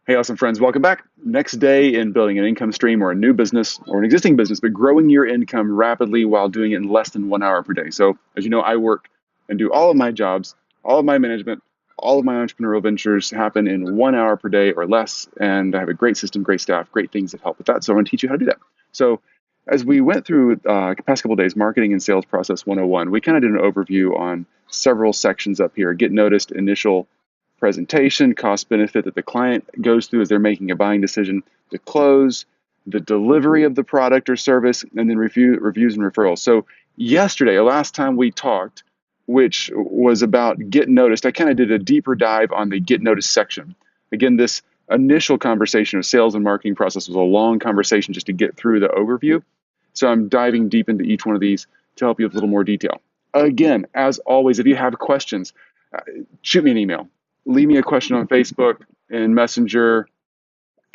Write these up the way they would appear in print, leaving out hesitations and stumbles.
Hey, awesome friends, welcome back. Next day in building an income stream or a new business or an existing business, but growing your income rapidly while doing it in less than 1 hour per day. So, as you know, I work and do all of my jobs, all of my management, all of my entrepreneurial ventures happen in 1 hour per day or less. And I have a great system, great staff, great things that help with that. So, I want to teach you how to do that. So, as we went through the past couple of days, marketing and sales process 101, we kind of did an overview on several sections up here: get noticed, initial presentation, cost benefit that the client goes through as they're making a buying decision, the close, the delivery of the product or service, and then reviews and referrals. So yesterday, last time we talked, which was about get noticed, I kind of did a deeper dive on the get noticed section. Again, this initial conversation of sales and marketing process was a long conversation just to get through the overview. So I'm diving deep into each one of these to help you with a little more detail. Again, as always, if you have questions, shoot me an email. Leave me a question on Facebook and Messenger,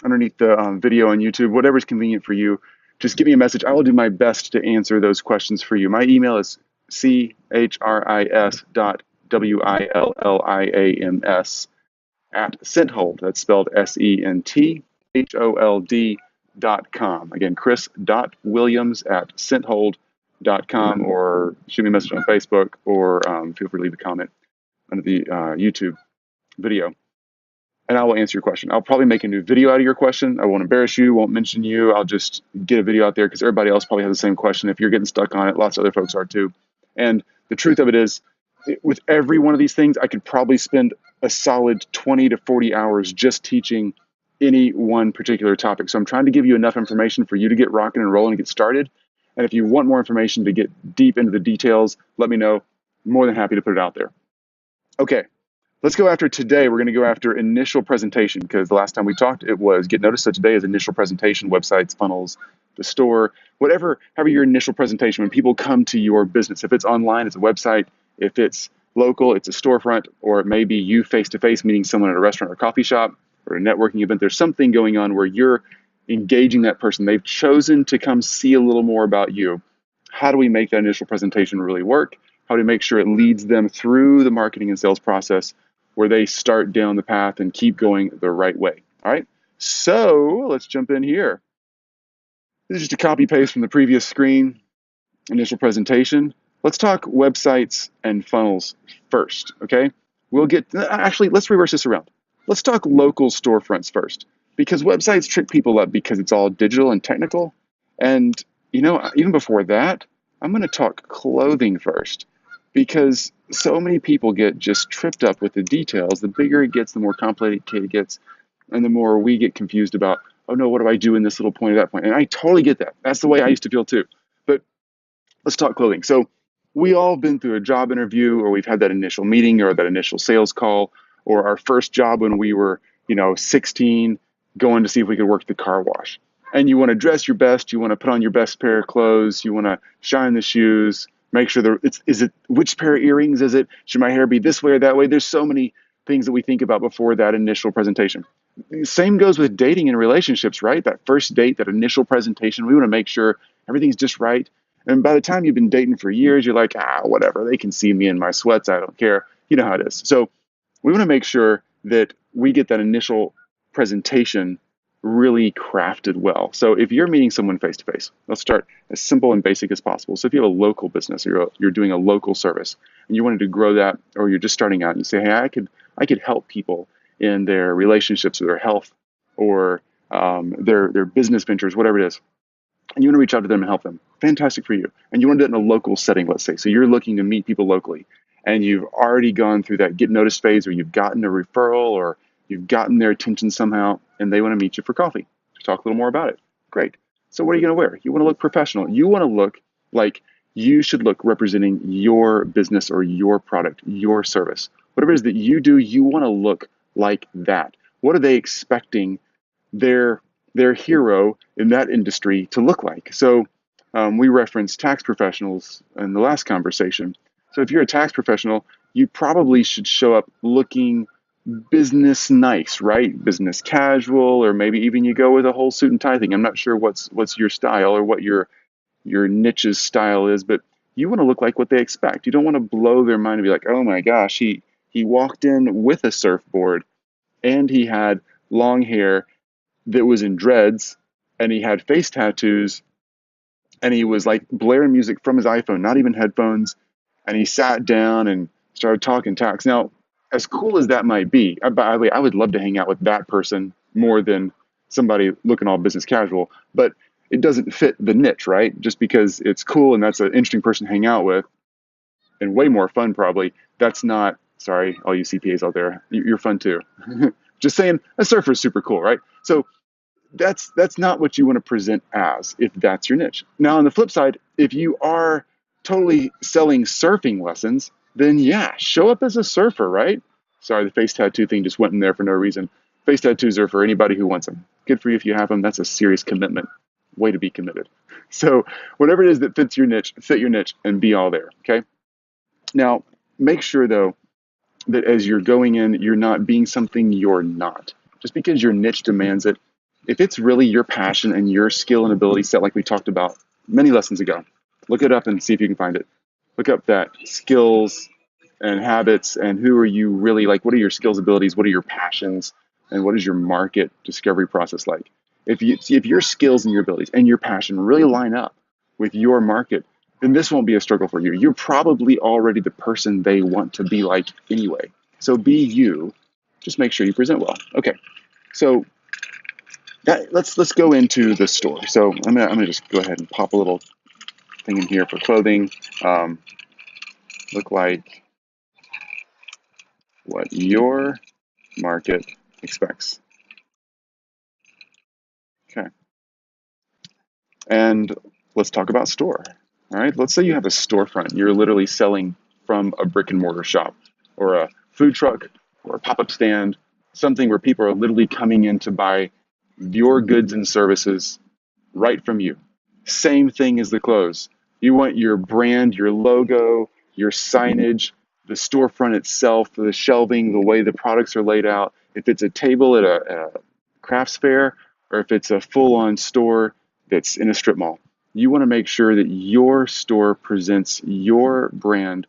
underneath the video on YouTube, whatever's convenient for you. Just give me a message. I will do my best to answer those questions for you. My email is chris.williams at Senthold. That's spelled SENTHOLD.com. Again, chris.williams at Senthold.com, or shoot me a message on Facebook, or feel free to leave a comment under the YouTube video, and I will answer your question. I'll probably make a new video out of your question. I won't embarrass you, won't mention you. I'll just get a video out there because everybody else probably has the same question. If you're getting stuck on it, lots of other folks are too. And the truth of it is, with every one of these things, I could probably spend a solid 20 to 40 hours just teaching any one particular topic. So I'm trying to give you enough information for you to get rocking and rolling and get started. And if you want more information to get deep into the details, let me know. I'm more than happy to put it out there. Okay. Let's go after today. We're going to go after initial presentation, because the last time we talked, it was get noticed. So today is initial presentation, websites, funnels, the store, whatever, however your initial presentation, when people come to your business. If it's online, it's a website. If it's local, it's a storefront, or it may be you face-to-face meeting someone at a restaurant or coffee shop or a networking event. There's something going on where you're engaging that person. They've chosen to come see a little more about you. How do we make that initial presentation really work? How do we make sure it leads them through the marketing and sales process, where they start down the path and keep going the right way? All right, so let's jump in here. This is just a copy paste from the previous screen, initial presentation. Let's talk websites and funnels first, okay? Actually, let's reverse this around. Let's talk local storefronts first, because websites trick people up because it's all digital and technical. And, even before that, I'm going to talk clothing first, because so many people get just tripped up with the details. The bigger it gets, the more complicated it gets, and the more we get confused about, oh no, what do I do in this little point or that point? And I totally get that. That's the way I used to feel too. But let's talk clothing. So we all been through a job interview, or we've had that initial meeting or that initial sales call, or our first job when we were, 16, going to see if we could work the car wash. And you want to dress your best, you want to put on your best pair of clothes, you want to shine the shoes, make sure which pair of earrings is it? Should my hair be this way or that way? There's so many things that we think about before that initial presentation. Same goes with dating and relationships, right? That first date, that initial presentation, we want to make sure everything's just right. And by the time you've been dating for years, you're like, whatever, they can see me in my sweats, I don't care. You know how it is. So we want to make sure that we get that initial presentation really crafted well. So if you're meeting someone face to face, let's start as simple and basic as possible. So if you have a local business, or you're doing a local service and you wanted to grow that, or you're just starting out and you say, hey, I could help people in their relationships or their health, or their business ventures, whatever it is, and you want to reach out to them and help them. Fantastic for you. And you want to do it in a local setting, let's say. So you're looking to meet people locally, and you've already gone through that get noticed phase, or you've gotten a referral, or you've gotten their attention somehow, and they want to meet you for coffee to talk a little more about it. Great. So what are you going to wear? You want to look professional. You want to look like you should look, representing your business or your product, your service. Whatever it is that you do, you want to look like that. What are they expecting their hero in that industry to look like? So we referenced tax professionals in the last conversation. So if you're a tax professional, you probably should show up looking business nice, right? Business casual, or maybe even you go with a whole suit and tie thing. I'm not sure what's your style, or what your niche's style is, but you want to look like what they expect. You don't want to blow their mind and be like, oh my gosh, he walked in with a surfboard, and he had long hair that was in dreads, and he had face tattoos, and he was like blaring music from his iPhone, not even headphones. And he sat down and started talking tax. Now, as cool as that might be, by the way, I would love to hang out with that person more than somebody looking all business casual, but it doesn't fit the niche, right? Just because it's cool and that's an interesting person to hang out with and way more fun, probably. That's not, sorry, all you CPAs out there, you're fun too. Just saying, a surfer is super cool, right? So that's not what you want to present as if that's your niche. Now, on the flip side, if you are totally selling surfing lessons, then yeah, show up as a surfer, right? Sorry, the face tattoo thing just went in there for no reason. Face tattoos are for anybody who wants them. Good for you if you have them. That's a serious commitment. Way to be committed. So whatever it is that fits your niche, fit your niche and be all there. Okay. Now, make sure though that as you're going in, you're not being something you're not. Just because your niche demands it, if it's really your passion and your skill and ability set, like we talked about many lessons ago, look it up and see if you can find it. Look up that skills and habits and who are you really like, what are your skills, abilities, what are your passions, and what is your market discovery process like? If your skills and your abilities and your passion really line up with your market, then this won't be a struggle for you. You're probably already the person they want to be like anyway. So be you. Just make sure you present well. Okay. So let's go into the store. So I'm gonna just go ahead and pop a little thing in here for clothing. Look like what your market expects. Okay. And let's talk about store. All right. Let's say you have a storefront. You're literally selling from a brick and mortar shop or a food truck or a pop-up stand, something where people are literally coming in to buy your goods and services right from you. Same thing as the clothes. You want your brand, your logo, your signage, the storefront itself, the shelving, the way the products are laid out. If it's a table at a crafts fair or if it's a full-on store that's in a strip mall, you want to make sure that your store presents your brand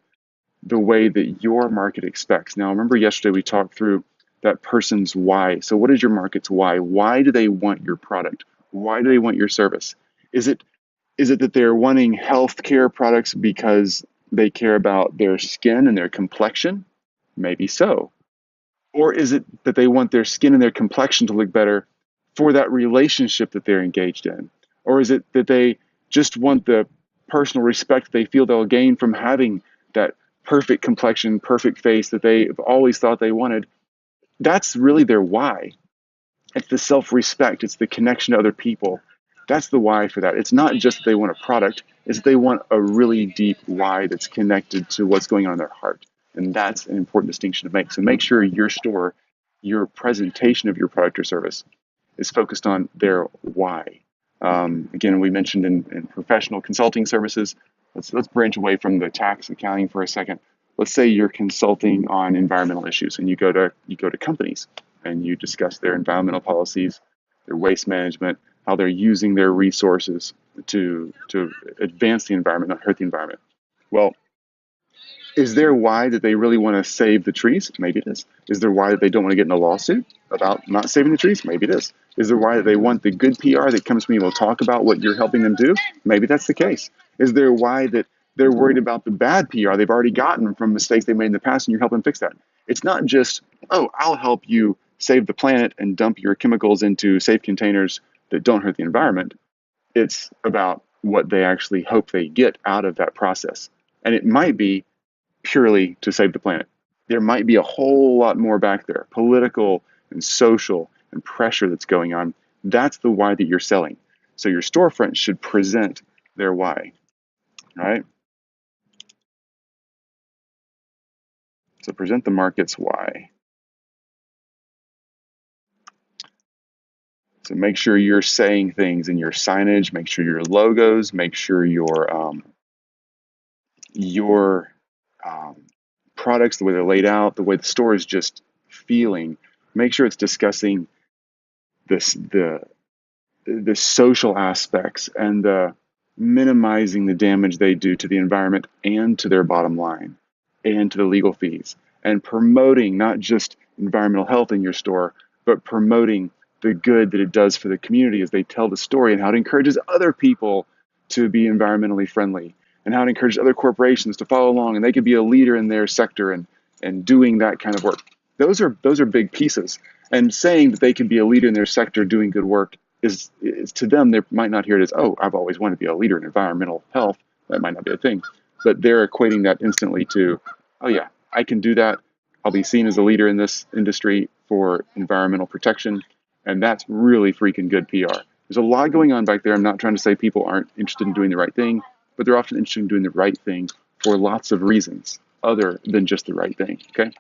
the way that your market expects. Now, remember yesterday we talked through that person's why. So what is your market's why? Why do they want your product? Why do they want your service? Is it that they're wanting healthcare products because they care about their skin and their complexion? Maybe so. Or is it that they want their skin and their complexion to look better for that relationship that they're engaged in? Or is it that they just want the personal respect they feel they'll gain from having that perfect complexion, perfect face that they've always thought they wanted? That's really their why. It's the self-respect. It's the connection to other people. That's the why for that. It's not just that they want a product. It's that they want a really deep why that's connected to what's going on in their heart. And that's an important distinction to make. So make sure your store, your presentation of your product or service is focused on their why. Again, we mentioned in professional consulting services, let's branch away from the tax accounting for a second. Let's say you're consulting on environmental issues and you go to companies and you discuss their environmental policies, their waste management, how they're using their resources to advance the environment, not hurt the environment. Well, is there why that they really want to save the trees? Maybe it is. Is there why that they don't want to get in a lawsuit about not saving the trees? Maybe it is. Is there why that they want the good PR that comes from you will talk about what you're helping them do? Maybe that's the case. Is there why that they're worried about the bad PR they've already gotten from mistakes they made in the past and you're helping fix that? It's not just, oh, I'll help you save the planet and dump your chemicals into safe containers that don't hurt the environment. It's about what they actually hope they get out of that process. And it might be purely to save the planet. There might be a whole lot more back there, political and social and pressure that's going on. That's the why that you're selling. So your storefront should present their why, right? So present the market's why. So make sure you're saying things in your signage, make sure your logos, make sure your products, the way they're laid out, the way the store is just feeling. Make sure it's discussing the social aspects and the minimizing the damage they do to the environment and to their bottom line and to the legal fees, and promoting not just environmental health in your store, but promoting the good that it does for the community as they tell the story, and how it encourages other people to be environmentally friendly, and how it encourages other corporations to follow along, and they could be a leader in their sector and doing that kind of work. Those are big pieces. And saying that they can be a leader in their sector doing good work is to them, they might not hear it as, oh, I've always wanted to be a leader in environmental health. That might not be a thing. But they're equating that instantly to, oh yeah, I can do that. I'll be seen as a leader in this industry for environmental protection. And that's really freaking good PR. There's a lot going on back there. I'm not trying to say people aren't interested in doing the right thing, but they're often interested in doing the right thing for lots of reasons other than just the right thing. Okay,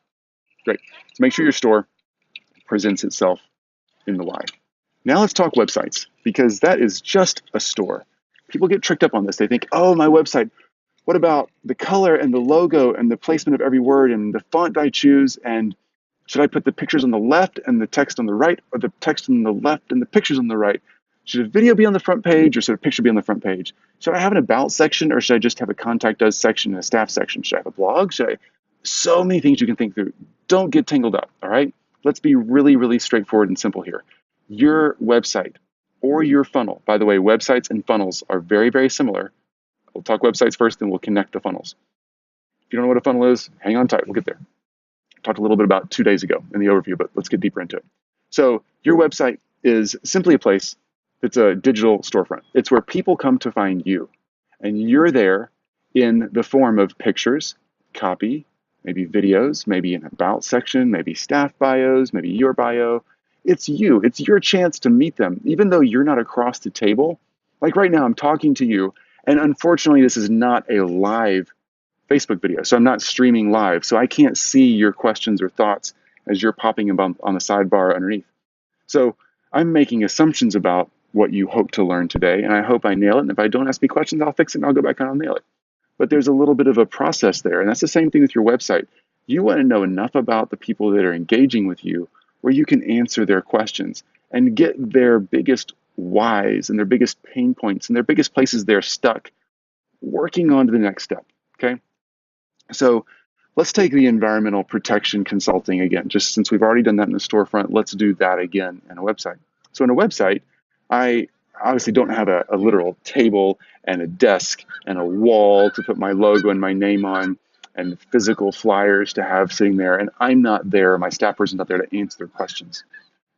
great. So make sure your store presents itself in the why. Now let's talk websites, because that is just a store. People get tricked up on this. They think, oh, my website, what about the color and the logo and the placement of every word and the font I choose? And should I put the pictures on the left and the text on the right, or the text on the left and the pictures on the right? Should a video be on the front page, or should a picture be on the front page? Should I have an about section, or should I just have a contact us section and a staff section? Should I have a blog? So many things you can think through. Don't get tangled up, all right? Let's be really, really straightforward and simple here. Your website or your funnel, by the way, websites and funnels are very, very similar. We'll talk websites first, then we'll connect the funnels. If you don't know what a funnel is, hang on tight, we'll get there. Talked a little bit about 2 days ago in the overview, but let's get deeper into it. So your website is simply a place that's a digital storefront. It's where people come to find you, and you're there in the form of pictures, copy, maybe videos, maybe an about section, maybe staff bios, maybe your bio. It's you. It's your chance to meet them, even though you're not across the table. Like right now, I'm talking to you, and unfortunately, this is not a live Facebook video, so I'm not streaming live, so I can't see your questions or thoughts as you're popping them on the sidebar underneath. So I'm making assumptions about what you hope to learn today, and I hope I nail it. And if I don't, ask me questions, I'll fix it and I'll go back and I'll nail it. But there's a little bit of a process there, and that's the same thing with your website. You want to know enough about the people that are engaging with you where you can answer their questions and get their biggest whys and their biggest pain points and their biggest places they're stuck, working on to the next step, okay? So let's take the environmental protection consulting again. Just since we've already done that in the storefront, let's do that again in a website. So in a website, I obviously don't have a literal table and a desk and a wall to put my logo and my name on and physical flyers to have sitting there. And I'm not there, my staff person's not there to answer their questions.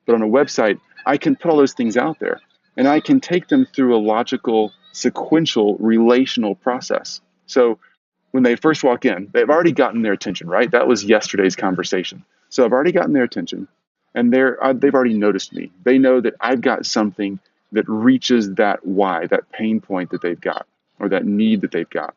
But on a website, I can put all those things out there, and I can take them through a logical, sequential, relational process. So when they first walk in, they've already gotten their attention, right? That was yesterday's conversation. So I've already gotten their attention, and they've already noticed me. They know that I've got something that reaches that why, that pain point that they've got, or that need that they've got.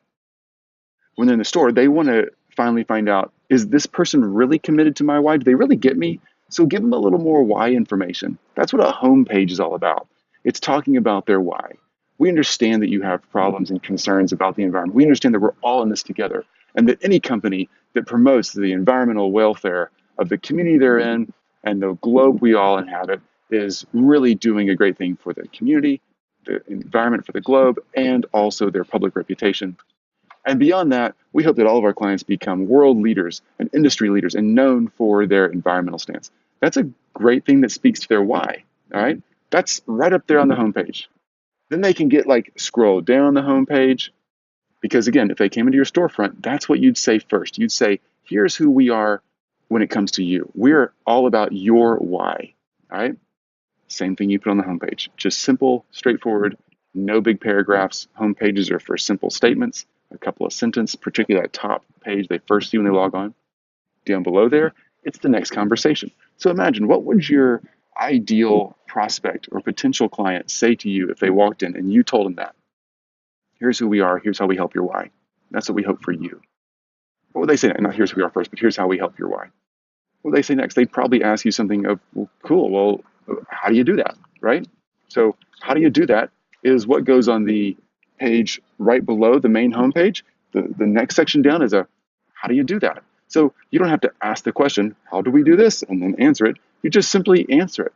When they're in the store, they want to finally find out, is this person really committed to my why? Do they really get me? So give them a little more why information. That's what a homepage is all about. It's talking about their why. We understand that you have problems and concerns about the environment. We understand that we're all in this together, and that any company that promotes the environmental welfare of the community they're in and the globe we all inhabit is really doing a great thing for the community, the environment, for the globe, and also their public reputation. And beyond that, we hope that all of our clients become world leaders and industry leaders and known for their environmental stance. That's a great thing that speaks to their why, all right? That's right up there on the homepage. Then they can scroll down the homepage, because again, if they came into your storefront, that's what you'd say first. You'd say, here's who we are when it comes to you. We're all about your why, all right? Same thing you put on the homepage. Just simple, straightforward, no big paragraphs. Homepages are for simple statements, a couple of sentences, particularly that top page they first see when they log on. Down below there, it's the next conversation. So imagine, what would your ideal prospect or potential client say to you if they walked in and you told them that? Here's who we are, here's how we help your why. That's what we hope for you. What would they say? Not here's who we are first, but here's how we help your why. What would they say next? They'd probably ask you something of, well, cool, well, how do you do that, right? So how do you do that is what goes on the page right below the main homepage. The next section down is how do you do that? So you don't have to ask the question, how do we do this? And then answer it. You just simply answer it.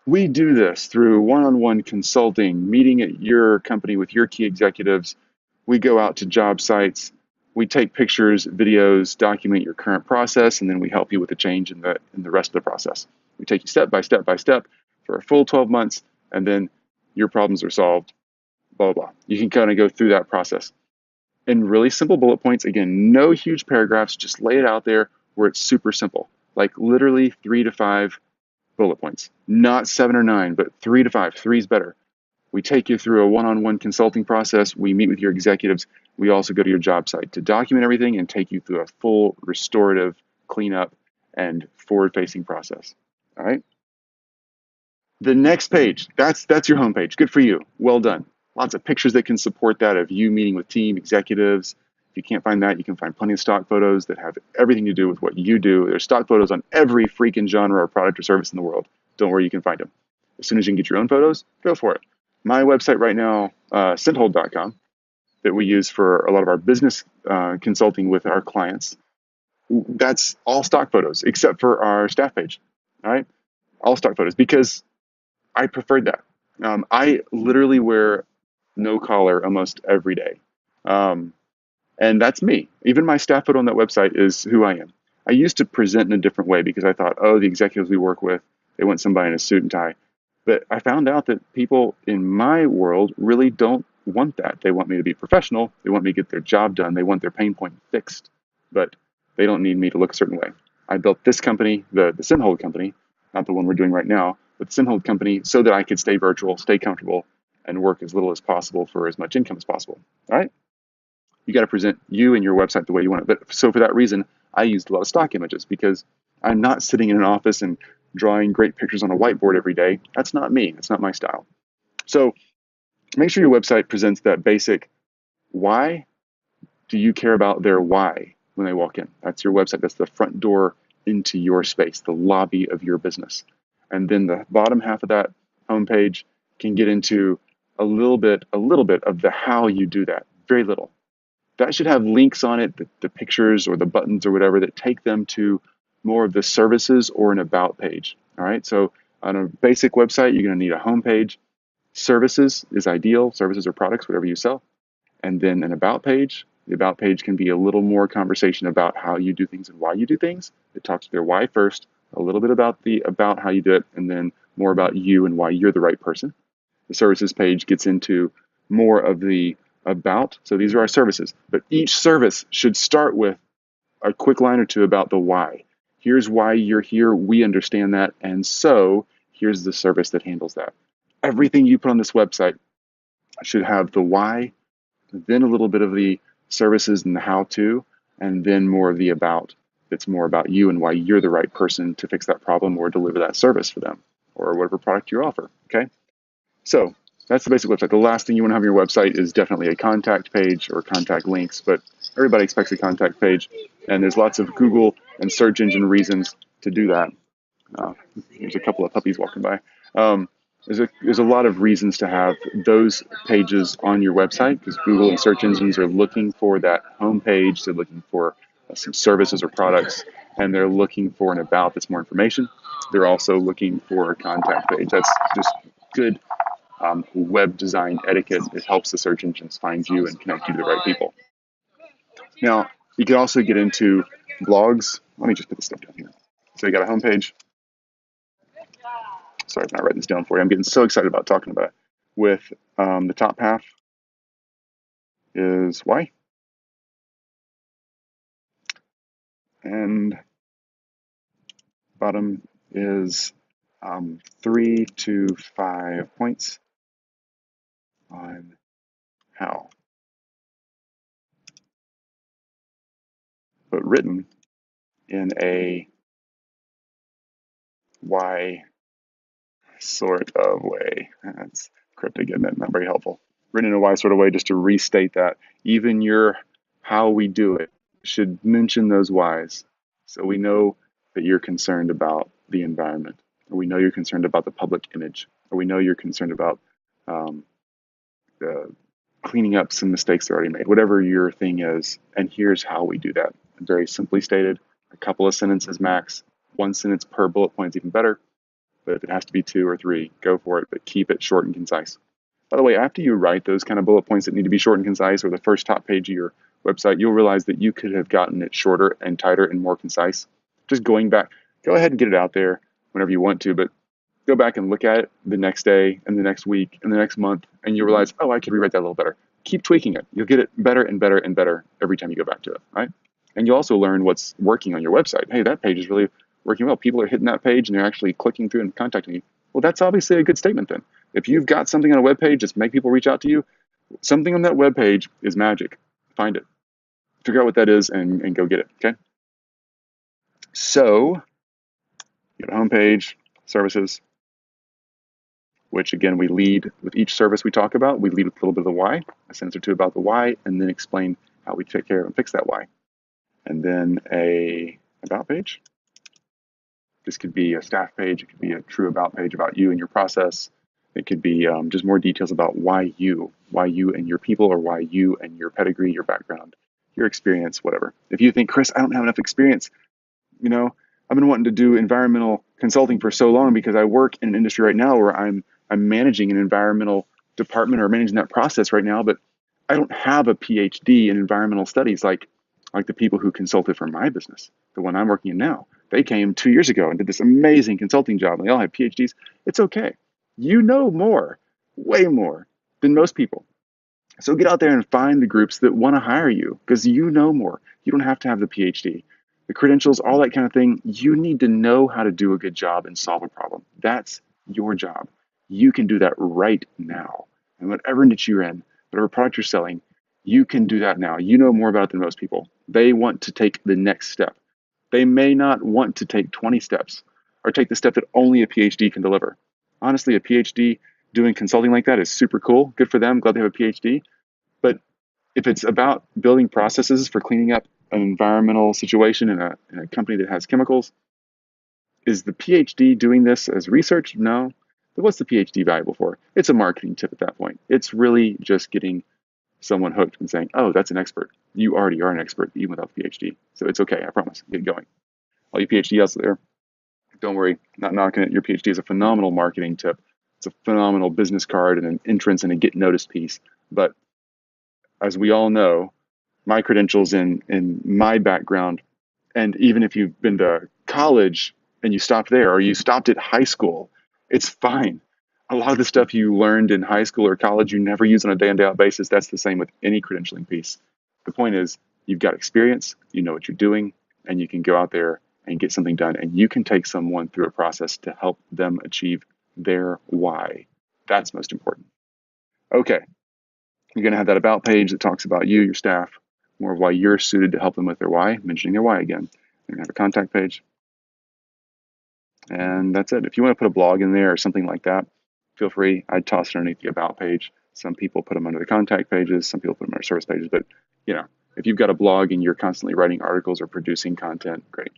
We do this through one-on-one consulting, meeting at your company with your key executives. We go out to job sites. We take pictures, videos, document your current process, and then we help you with the change in the rest of the process. We take you step by step by step for a full 12 months, and then your problems are solved, blah, blah, blah. You can kind of go through that process in really simple bullet points. Again, no huge paragraphs, just lay it out there where it's super simple, like literally 3 to 5 bullet points, not 7 or 9, but 3 to 5. 3 is better. We take you through a one-on-one consulting process. We meet with your executives. We also go to your job site to document everything and take you through a full restorative cleanup and forward-facing process. All right. The next page, that's your homepage. Good for you. Well done. Lots of pictures that can support that of you meeting with team executives. If you can't find that, you can find plenty of stock photos that have everything to do with what you do. There's stock photos on every freaking genre or product or service in the world. Don't worry, you can find them. As soon as you can get your own photos, go for it. My website right now, scenthold.com, that we use for a lot of our business consulting with our clients, that's all stock photos except for our staff page. All right, all stock photos because I preferred that. I literally wear no collar almost every day, and that's me. Even my staff photo on that website is who I am. I used to present in a different way because I thought, oh, the executives we work with, they want somebody in a suit and tie. But I found out that people in my world really don't want that. They want me to be professional. They want me to get their job done. They want their pain point fixed, but they don't need me to look a certain way. I built this company, the Scenthold company, not the one we're doing right now, but the Scenthold company, so that I could stay virtual, stay comfortable, and work as little as possible for as much income as possible. All right? You got to present you and your website the way you want it. But so for that reason, I used a lot of stock images because I'm not sitting in an office and drawing great pictures on a whiteboard every day. That's not me. That's not my style. So make sure your website presents that basic why do you care about their why when they walk in. That's your website. That's the front door into your space, the lobby of your business. And then the bottom half of that homepage can get into a little bit of the how you do that. Very little. That should have links on it, the pictures or the buttons or whatever that take them to more of the services or an about page. All right. So on a basic website, you're going to need a home page. Services is ideal, services or products, whatever you sell. And then an about page. The about page can be a little more conversation about how you do things and why you do things. It talks to their why first, a little bit about how you do it, and then more about you and why you're the right person. The services page gets into more of the about. So these are our services, but each service should start with a quick line or two about the why. Here's why you're here. We understand that. And so here's the service that handles that. Everything you put on this website should have the why, then a little bit of the services and the how to, and then more of the about. That's more about you and why you're the right person to fix that problem or deliver that service for them or whatever product you offer. Okay. So that's the basic website. The last thing you want to have on your website is definitely a contact page or contact links, but everybody expects a contact page, and there's lots of Google and search engine reasons to do that. There's a couple of puppies walking by. There's a lot of reasons to have those pages on your website because Google and search engines are looking for that home page. They're looking for some services or products, and they're looking for an about that's more information. They're also looking for a contact page. That's just good web design etiquette. It helps the search engines find you and connect you to the right people. Now, you can also get into blogs. Let me just put this stuff down here. So you got a homepage. Sorry if I write this down for you. I'm getting so excited about talking about it. With the top half is why. And bottom is 3 to 5 points on how. But written in a why sort of way. That's cryptic, isn't it? Not very helpful. Written in a why sort of way, just to restate that even your how we do it should mention those whys. So we know that you're concerned about the environment, or we know you're concerned about the public image, or we know you're concerned about the cleaning up some mistakes that are already made, whatever your thing is. And here's how we do that. Very simply stated, a couple of sentences max, 1 sentence per bullet point is even better. But if it has to be 2 or 3, go for it, but keep it short and concise. By the way, after you write those kind of bullet points that need to be short and concise, or the first top page of your website, you'll realize that you could have gotten it shorter and tighter and more concise. Just going back, go ahead and get it out there whenever you want to, but go back and look at it the next day and the next week and the next month, and you realize, oh, I could rewrite that a little better. Keep tweaking it. You'll get it better and better and better every time you go back to it, right? And you also learn what's working on your website. Hey, that page is really working well. People are hitting that page and they're actually clicking through and contacting you. Well, that's obviously a good statement then. If you've got something on a web page that's make people reach out to you, something on that web page is magic. Find it. Figure out what that is and go get it, okay? So, you go to homepage, services, which again, we lead with each service we talk about. We lead with a little bit of the why, a sentence or two about the why, and then explain how we take care of and fix that why. And then a about page. This could be a staff page. It could be a true about page about you and your process. It could be just more details about why you and your people, or why you and your pedigree, your background, your experience, whatever. If you think, Chris, I don't have enough experience, I've been wanting to do environmental consulting for so long because I work in an industry right now where I'm managing an environmental department or managing that process right now, but I don't have a PhD in environmental studies like the people who consulted for my business, the one I'm working in now. They came 2 years ago and did this amazing consulting job, and they all have PhDs. It's okay. You know more, way more than most people. So get out there and find the groups that want to hire you because you know more. You don't have to have the PhD. The credentials, all that kind of thing, you need to know how to do a good job and solve a problem. That's your job. You can do that right now. And whatever niche you're in, whatever product you're selling, you can do that now. You know more about it than most people. They want to take the next step. They may not want to take 20 steps or take the step that only a PhD can deliver. Honestly, a PhD doing consulting like that is super cool. Good for them. Glad they have a PhD. But if it's about building processes for cleaning up an environmental situation in a company that has chemicals, is the PhD doing this as research? No. But what's the PhD valuable for? It's a marketing tip at that point. It's really just getting someone hooked and saying, oh, that's an expert. You already are an expert, even without the PhD. So it's okay, I promise. Get going. All you PhD out there, don't worry, not knocking it. Your PhD is a phenomenal marketing tip. It's a phenomenal business card and an entrance and a get noticed piece. But as we all know, my credentials in my background, and even if you've been to college and you stopped there, or you stopped at high school, it's fine. A lot of the stuff you learned in high school or college, you never use on a day-in, day-out basis. That's the same with any credentialing piece. The point is, you've got experience, you know what you're doing, and you can go out there and get something done, and you can take someone through a process to help them achieve their why. That's most important. Okay, you're going to have that about page that talks about you, your staff, more of why you're suited to help them with their why, mentioning their why again. You're going to have a contact page. And that's it. If you want to put a blog in there or something like that, feel free. I'd toss it underneath the about page. Some people put them under the contact pages. Some people put them under service pages. But, if you've got a blog and you're constantly writing articles or producing content, great.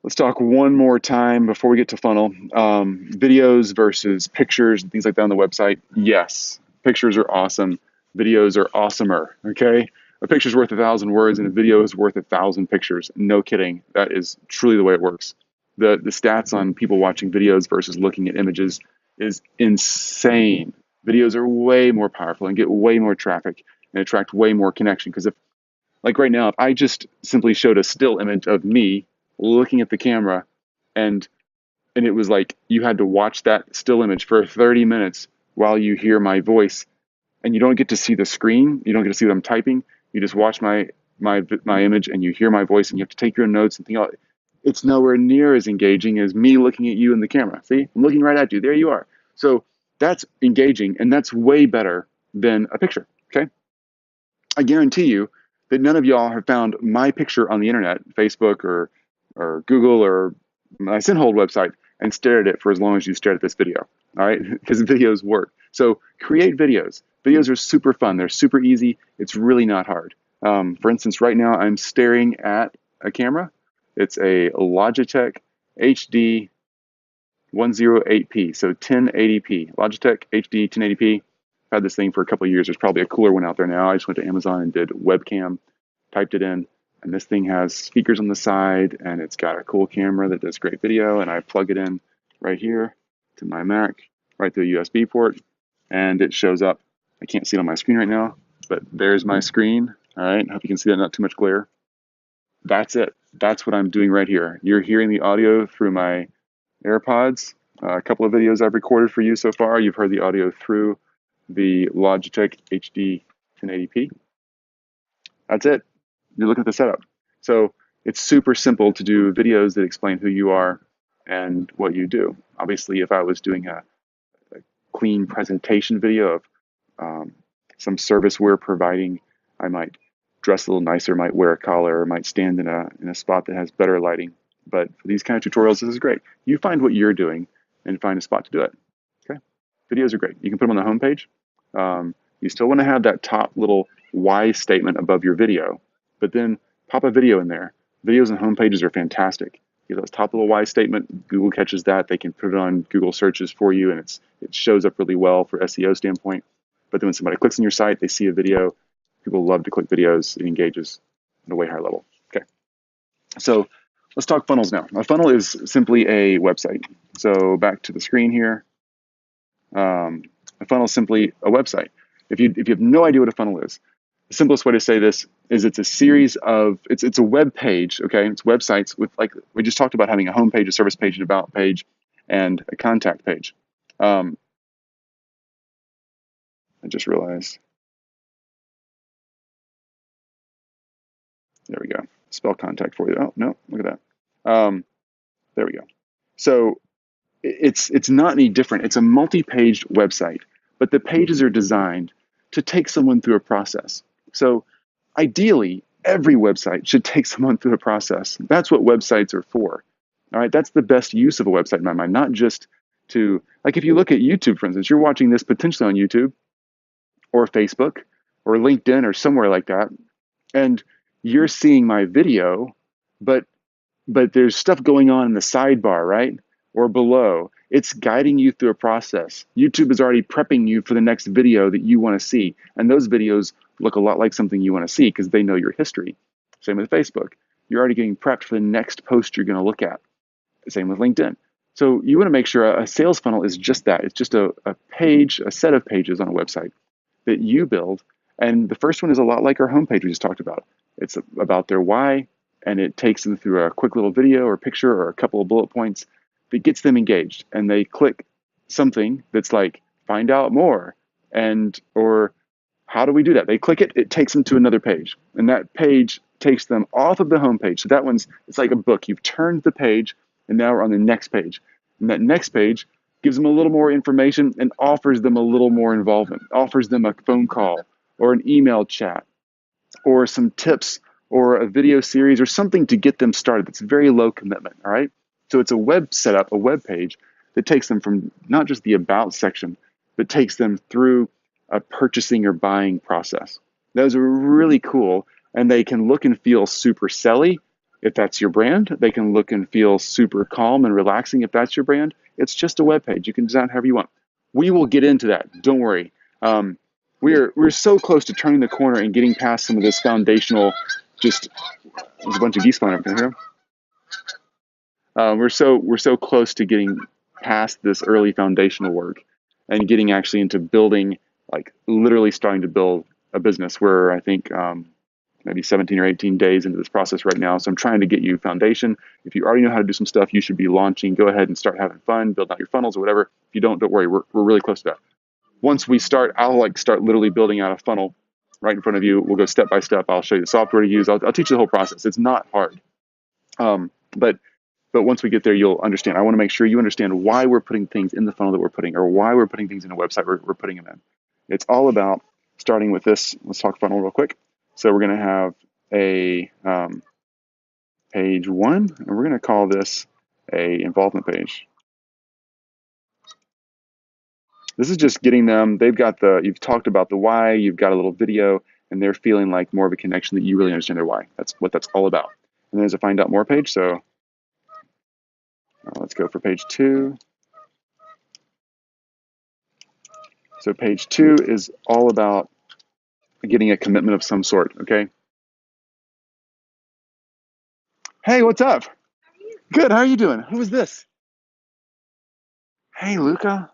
Let's talk one more time before we get to funnel. Videos versus pictures and things like that on the website. Yes, pictures are awesome. Videos are awesomer, okay? A picture's worth 1,000 words and a video is worth 1,000 pictures. No kidding. That is truly the way it works. The stats on people watching videos versus looking at images is insane. Videos are way more powerful and get way more traffic and attract way more connection. Because like right now, if I just simply showed a still image of me looking at the camera and it was like you had to watch that still image for 30 minutes while you hear my voice, and you don't get to see the screen, you don't get to see what I'm typing, you just watch my image and you hear my voice and you have to take your notes and think, oh, it's nowhere near as engaging as me looking at you in the camera. See, I'm looking right at you. There you are. So that's engaging, and that's way better than a picture, okay? I guarantee you that none of y'all have found my picture on the internet, Facebook or Google or my Sinhold website, and stared at it for as long as you stared at this video, all right? Because videos work. So create videos. Videos are super fun. They're super easy. It's really not hard. For instance, right now I'm staring at a camera. It's a Logitech HD 108p, so 1080p. Logitech HD 1080p. I've had this thing for a couple of years. There's probably a cooler one out there now. I just went to Amazon and did webcam, typed it in, and this thing has speakers on the side, and it's got a cool camera that does great video, and I plug it in right here to my Mac, right through a USB port, and it shows up. I can't see it on my screen right now, but there's my screen All right, hope you can see that, not too much glare. That's it. That's what I'm doing right here. You're hearing the audio through my AirPods. A couple of videos I've recorded for you so far. You've heard the audio through the Logitech HD 1080p. That's it. You're looking at the setup. So it's super simple to do videos that explain who you are and what you do. Obviously, if I was doing a clean presentation video of some service we're providing, I might dress a little nicer, might wear a collar, or might stand in a spot that has better lighting. But for these kind of tutorials, this is great. You find what you're doing and find a spot to do it. Okay, videos are great. You can put them on the homepage. You still want to have that top little why statement above your video, but then pop a video in there. Videos and homepages are fantastic. You know, this top little why statement, Google catches that. They can put it on Google searches for you, and it shows up really well for SEO standpoint. But then when somebody clicks on your site, they see a video. People love to click videos. It engages at a way higher level. Okay, so let's talk funnels now. A funnel is simply a website. So back to the screen here. A funnel is simply a website. If you have no idea what a funnel is, the simplest way to say this is it's a series of, it's a web page, okay? It's websites with, like we just talked about, having a home page, a service page, an about page, and a contact page. I just realized. There we go. Spell contact for you. Oh, no, look at that. There we go. So it's not any different. It's a multi-page website, but the pages are designed to take someone through a process. So ideally, every website should take someone through a process. That's what websites are for. All right, that's the best use of a website in my mind, not just to, like if you look at YouTube, for instance, you're watching this potentially on YouTube or Facebook or LinkedIn or somewhere like that, and you're seeing my video, but there's stuff going on in the sidebar, right? Or below. It's guiding you through a process. YouTube is already prepping you for the next video that you want to see. And those videos look a lot like something you want to see because they know your history. Same with Facebook. You're already getting prepped for the next post you're going to look at. Same with LinkedIn. So you want to make sure a sales funnel is just that. It's just a page, a set of pages on a website that you build. And the first one is a lot like our homepage we just talked about. It's about their why, and it takes them through a quick little video or picture or a couple of bullet points that gets them engaged, and they click something that's like find out more, and or how do we do that? They click it, it takes them to another page, and that page takes them off of the home page. So that one's, it's like a book. You've turned the page, and now we're on the next page, and that next page gives them a little more information and offers them a little more involvement, offers them a phone call or an email chat or some tips or a video series or something to get them started that's very low commitment, all right? So it's a web setup, a web page that takes them from not just the about section, but takes them through a purchasing or buying process. Those are really cool, and they can look and feel super selly if that's your brand. They can look and feel super calm and relaxing if that's your brand. It's just a web page. You can design however you want. We will get into that. Don't worry. We're so close to turning the corner and getting past some of this foundational. Just there's a bunch of geese flying up. Can you hear them? We're so close to getting past this early foundational work and getting actually into building, like literally starting to build a business. We're I think maybe 17 or 18 days into this process right now. So I'm trying to get you foundation. If you already know how to do some stuff, you should be launching. Go ahead and start having fun, build out your funnels or whatever. If you don't worry. We're really close to that. Once we start, I'll start literally building out a funnel right in front of you. We'll go step by step. I'll show you the software to use. I'll teach you the whole process. It's not hard. But once we get there, you'll understand. I want to make sure you understand why we're putting things in the funnel that we're putting, or why we're putting things in a website we're putting them in. It's all about starting with this. Let's talk funnel real quick. So we're going to have a page 1, and we're going to call this a involvement page. This is just getting them, they've got you've talked about the why, you've got a little video, and they're feeling like more of a connection that you really understand their why. That's what that's all about. And there's a find out more page. So let's go for page 2. So page 2 is all about getting a commitment of some sort, okay? Hey, what's up? How are you? Good, how are you doing? Who is this? Hey, Luca.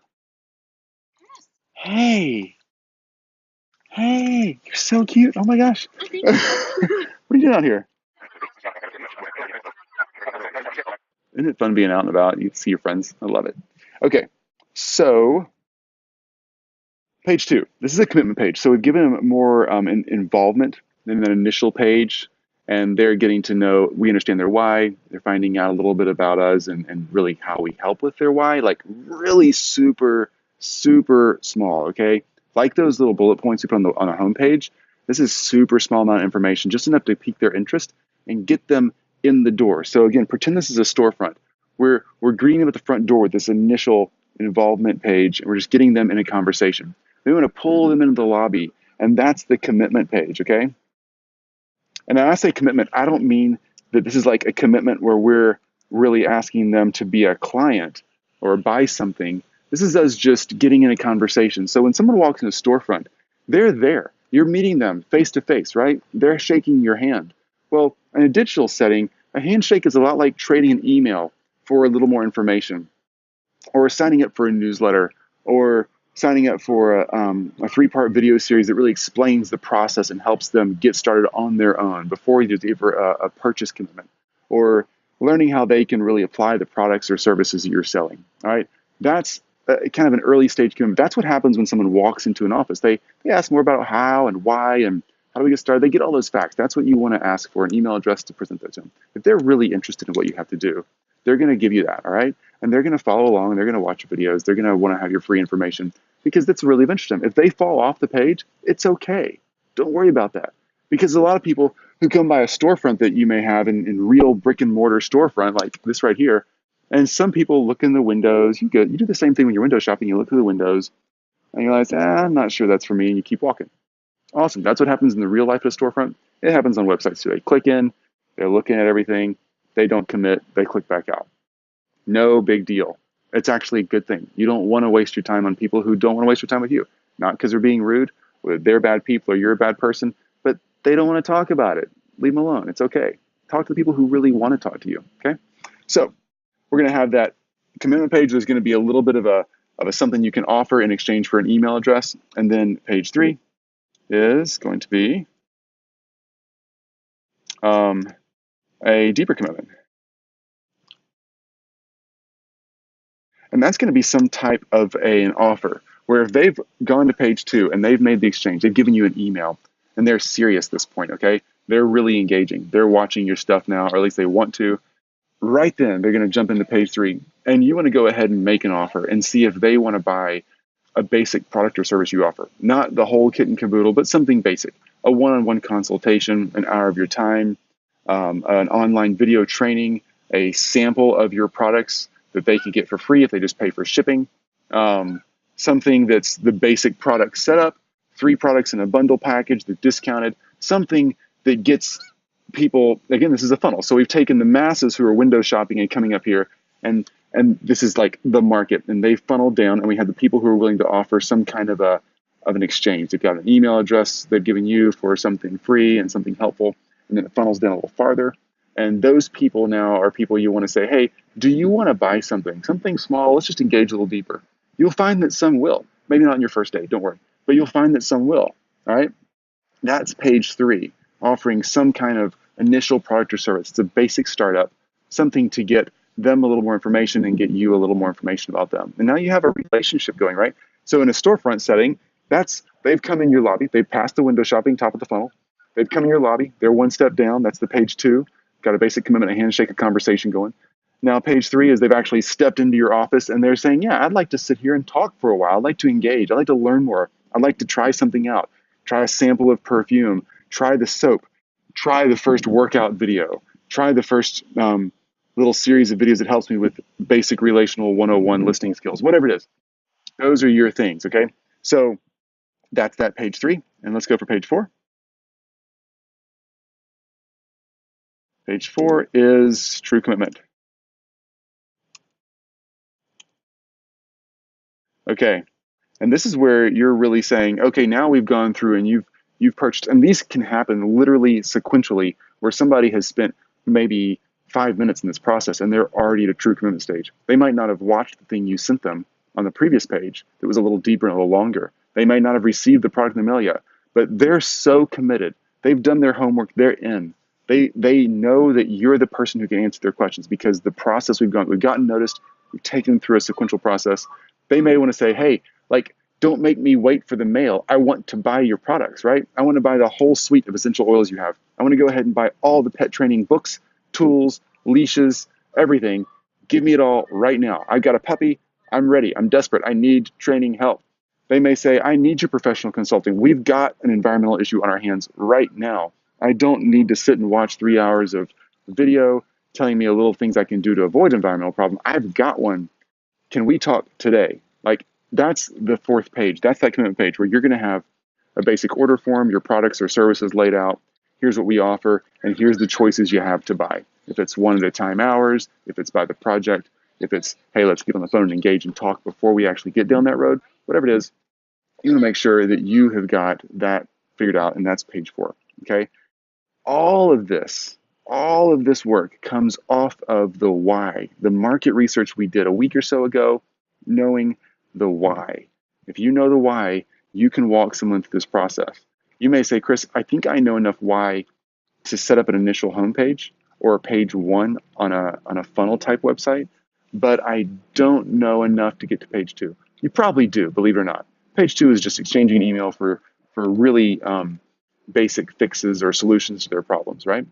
Hey. Hey, you're so cute. Oh my gosh. What are you doing out here? Isn't it fun being out and about? You see your friends. I love it. Okay, so page 2. This is a commitment page. So we've given them more involvement than an initial page, and they're getting to know, we understand their why. They're finding out a little bit about us and really how we help with their why, like really super, super small, okay? Like those little bullet points you put on a homepage. This is super small amount of information, just enough to pique their interest and get them in the door. So again, pretend this is a storefront. We're greeting them at the front door with this initial involvement page, and we're just getting them in a conversation. We want to pull them into the lobby, and that's the commitment page, okay? And when I say commitment, I don't mean that this is like a commitment where we're really asking them to be a client or buy something. This is us just getting in a conversation. So when someone walks in a storefront, they're there. You're meeting them face to face, right? They're shaking your hand. Well, in a digital setting, a handshake is a lot like trading an email for a little more information, or signing up for a newsletter, or signing up for a 3-part video series that really explains the process and helps them get started on their own before there's ever a purchase commitment, or learning how they can really apply the products or services that you're selling. All right, that's kind of an early stage commitment. That's what happens when someone walks into an office. They ask more about how and why and how do we get started. They get all those facts. That's what you want to ask for, an email address to present that to them. If they're really interested in what you have to do, they're going to give you that, all right? And they're going to follow along, and they're going to watch your videos. They're going to want to have your free information because that's really of interest to them. If they fall off the page, it's okay. Don't worry about that. Because a lot of people who come by a storefront that you may have in real brick and mortar storefront, like this right here, and some people look in the windows. You do the same thing when you're window shopping. You look through the windows, and you realize, I'm not sure that's for me, and you keep walking. Awesome. That's what happens in the real life of a storefront. It happens on websites too. They click in, they're looking at everything, they don't commit, they click back out. No big deal. It's actually a good thing. You don't want to waste your time on people who don't want to waste your time with you. Not because they're being rude, or they're bad people, or you're a bad person, but they don't want to talk about it. Leave them alone. It's okay. Talk to the people who really want to talk to you. Okay? So we're going to have that commitment page. There's going to be a little bit of a something you can offer in exchange for an email address. And then page 3 is going to be a deeper commitment. And that's going to be some type of an offer where if they've gone to page 2 and they've made the exchange, they've given you an email, and they're serious at this point, okay? They're really engaging. They're watching your stuff now, or at least they want to. Right then, they're going to jump into page 3, and you want to go ahead and make an offer and see if they want to buy a basic product or service you offer. Not the whole kit and caboodle, but something basic. A one-on-one consultation, an hour of your time, an online video training, a sample of your products that they can get for free if they just pay for shipping. Something that's the basic product setup, 3 products in a bundle package that's discounted, something that gets people, again, this is a funnel. So we've taken the masses who are window shopping and coming up here, and this is like the market, and they've funneled down, and we have the people who are willing to offer some kind of an exchange. They've got an email address they've given you for something free and something helpful, and then it funnels down a little farther. And those people now are people you want to say, hey, do you want to buy something small? Let's just engage a little deeper. You'll find that some will. Maybe not on your first date, don't worry. But you'll find that some will, all right? That's page 3, offering some kind of initial product or service. It's a basic startup, something to get them a little more information and get you a little more information about them. And now you have a relationship going, right? So in a storefront setting, they've come in your lobby. They've passed the window shopping, top of the funnel. They've come in your lobby. They're one step down. That's the page 2. Got a basic commitment, a handshake, a conversation going. Now, page 3 is they've actually stepped into your office and they're saying, yeah, I'd like to sit here and talk for a while. I'd like to engage. I'd like to learn more. I'd like to try something out. Try a sample of perfume. Try the soap. Try the first workout video. Try the first little series of videos that helps me with basic relational 101 listing skills, whatever it is. Those are your things, okay? So that's that page 3. And let's go for page 4. Page 4 is true commitment. Okay, and this is where you're really saying, okay, now we've gone through and you've purchased, and these can happen literally sequentially, where somebody has spent maybe 5 minutes in this process and they're already at a true commitment stage. They might not have watched the thing you sent them on the previous page that was a little deeper and a little longer. They might not have received the product in the mail yet, but they're so committed. They've done their homework. They're in. They know that you're the person who can answer their questions because the process we've gotten noticed. We've taken them through a sequential process. They may want to say, hey, like, don't make me wait for the mail. I want to buy your products, right? I want to buy the whole suite of essential oils you have. I want to go ahead and buy all the pet training books, tools, leashes, everything. Give me it all right now. I've got a puppy. I'm ready. I'm desperate. I need training help. They may say, I need your professional consulting. We've got an environmental issue on our hands right now. I don't need to sit and watch 3 hours of video telling me a little things I can do to avoid an environmental problem. I've got one. Can we talk today? Like, that's the fourth page. That's that commitment page where you're going to have a basic order form, your products or services laid out. Here's what we offer, and here's the choices you have to buy. If it's one at a time hours, if it's by the project, if it's, hey, let's get on the phone and engage and talk before we actually get down that road, whatever it is, you want to make sure that you have got that figured out, and that's page 4, okay? All of this work comes off of the why, the market research we did a week or so ago, knowing the why. If you know the why, you can walk someone through this process. You may say, Chris, I think I know enough why to set up an initial homepage or a page 1 on a funnel type website, but I don't know enough to get to page 2. You probably do, believe it or not. Page 2 is just exchanging an email for really basic fixes or solutions to their problems, right?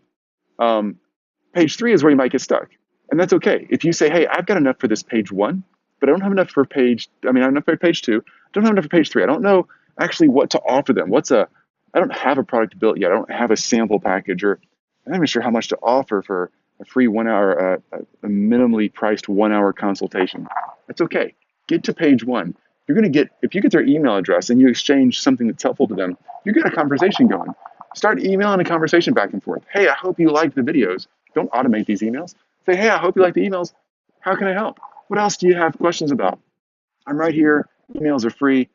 Page 3 is where you might get stuck. And that's okay. If you say, hey, I've got enough for this page 1, but I don't have enough for I have enough for page 2, I don't have enough for page 3. I don't know actually what to offer them. I don't have a product built yet. I don't have a sample package, or I'm not even sure how much to offer for a free 1 hour, a minimally priced 1 hour consultation. That's okay. Get to page 1. You're going to get, if you get their email address and you exchange something that's helpful to them, you get a conversation going. Start emailing a conversation back and forth. Hey, I hope you liked the videos. Don't automate these emails. Say, hey, I hope you like the emails. How can I help? What else do you have questions about? I'm right here. Emails are free.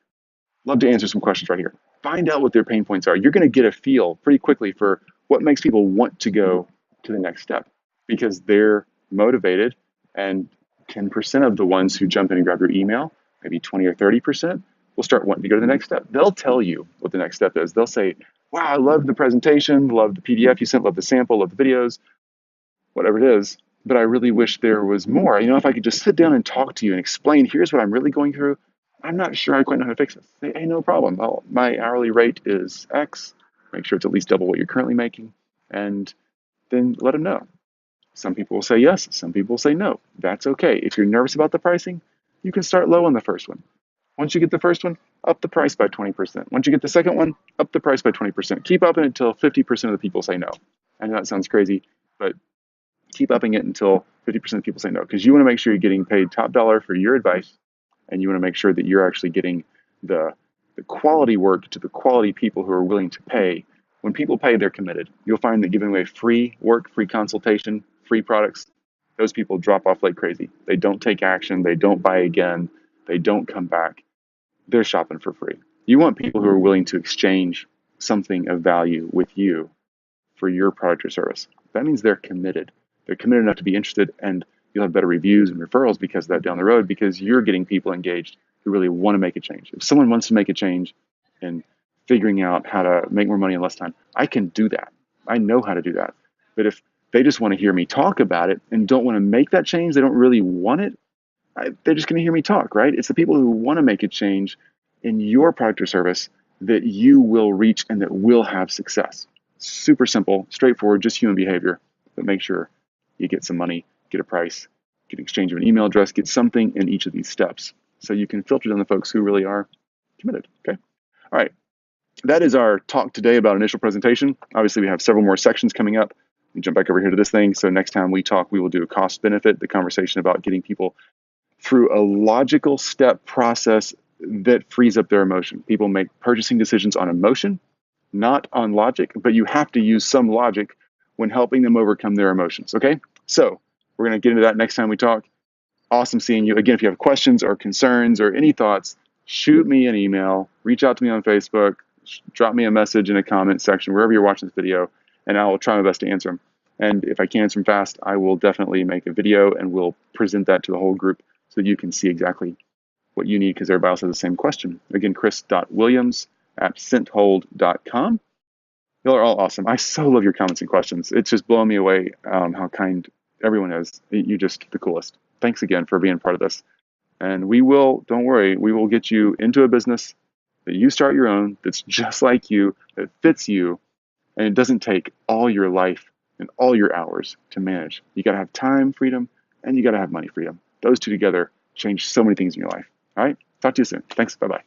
Love to answer some questions right here. Find out what their pain points are. You're going to get a feel pretty quickly for what makes people want to go to the next step because they're motivated, and 10% of the ones who jump in and grab your email, maybe 20 or 30%, will start wanting to go to the next step. They'll tell you what the next step is. They'll say, wow, I love the presentation, love the PDF you sent, love the sample, love the videos, whatever it is, but I really wish there was more. If I could just sit down and talk to you and explain, here's what I'm really going through. I'm not sure I quite know how to fix this. Say, hey, no problem. Well, my hourly rate is X. Make sure it's at least double what you're currently making, and then let them know. Some people will say yes. Some people will say no. That's okay. If you're nervous about the pricing, you can start low on the first one. Once you get the first one, up the price by 20%. Once you get the second one, up the price by 20%. Keep upping it until 50% of the people say no. I know that sounds crazy, but keep upping it until 50% of people say no, because you want to make sure you're getting paid top dollar for your advice, and you want to make sure that you're actually getting the quality work to the quality people who are willing to pay. When people pay, they're committed. You'll find that giving away free work, free consultation, free products, those people drop off like crazy. They don't take action. They don't buy again. They don't come back. They're shopping for free. You want people who are willing to exchange something of value with you for your product or service. That means they're committed. They're committed enough to be interested, and you'll have better reviews and referrals because of that down the road, because you're getting people engaged who really want to make a change. If someone wants to make a change in figuring out how to make more money in less time, I can do that. I know how to do that. But if they just want to hear me talk about it and don't want to make that change, they don't really want it, they're just going to hear me talk, right? It's the people who want to make a change in your product or service that you will reach and that will have success. Super simple, straightforward, just human behavior, but make sure you get some money, get a price, get an exchange of an email address, get something in each of these steps so you can filter down the folks who really are committed, okay? All right, that is our talk today about initial presentation. Obviously, we have several more sections coming up. We jump back over here to this thing. So next time we talk, we will do a cost benefit, the conversation about getting people through a logical step process that frees up their emotion. People make purchasing decisions on emotion, not on logic, but you have to use some logic when helping them overcome their emotions, okay? So we're going to get into that next time we talk. Awesome seeing you. Again, if you have questions or concerns or any thoughts, shoot me an email, reach out to me on Facebook, drop me a message in a comment section, wherever you're watching this video, and I will try my best to answer them. And if I can't answer them fast, I will definitely make a video and we'll present that to the whole group so you can see exactly what you need, because everybody else has the same question. Again, chris.williams at scenthold.com. Y'all are all awesome. I so love your comments and questions. It's just blowing me away how kind everyone is. You're just the coolest. Thanks again for being part of this. And we will, don't worry, we will get you into a business that you start your own, that's just like you, that fits you, and it doesn't take all your life and all your hours to manage. You got to have time freedom and you got to have money freedom. Those two together change so many things in your life. All right. Talk to you soon. Thanks. Bye-bye.